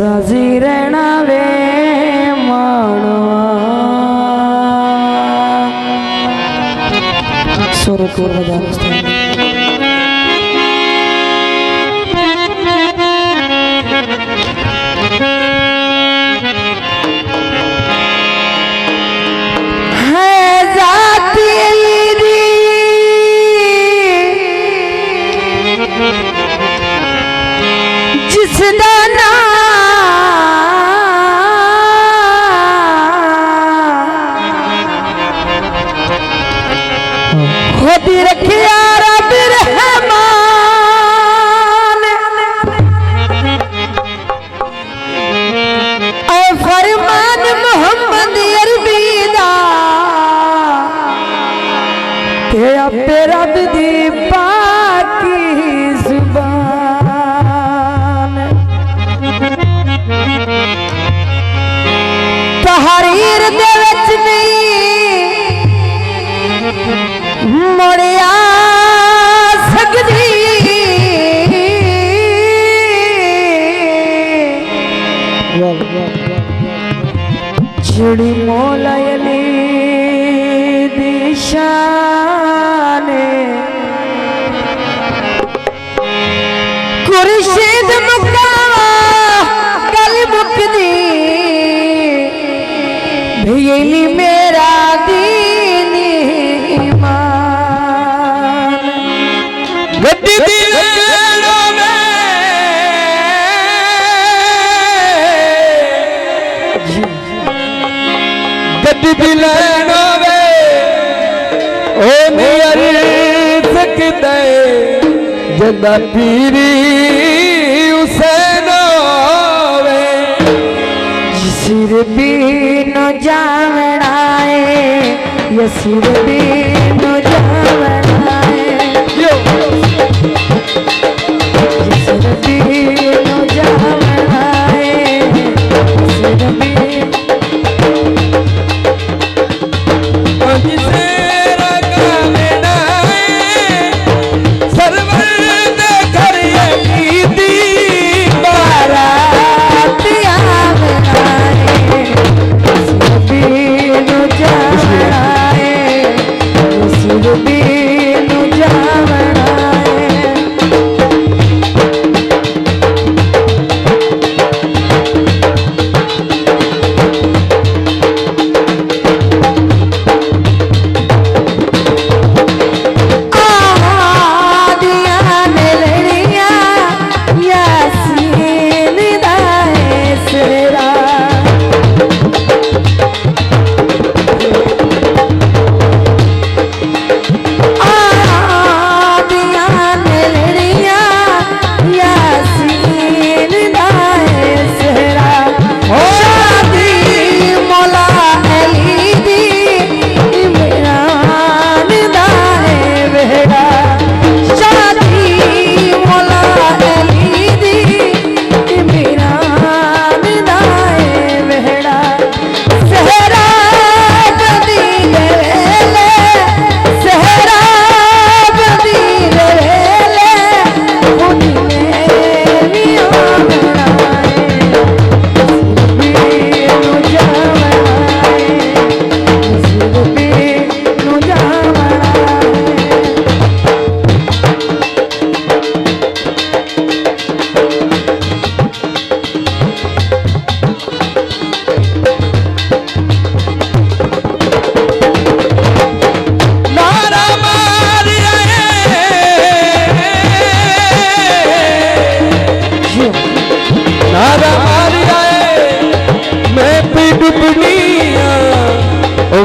राजी रहना वे मानवा सुरपुर राजस्थान होती रखिया रब रहमान ऐ फरमान मोहम्मद अरबीदा के अपे रब दी पाकी जुबान तहरीर दे विच नहीं मुड़िया सकदी चिड़ी मौला अली दी शान खुर्शीद मुकावा कल मुकदी भेली मेरा दीन ईमान गड्डी दिलों में गड्डी दिलों में ओ मेरी सकते जदा पीरी हुसैन वे सिर भी न जावड़ाए ये सिर भी न जावड़ाए सिर भी न जावड़ाए सिर भी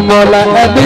मौला अभी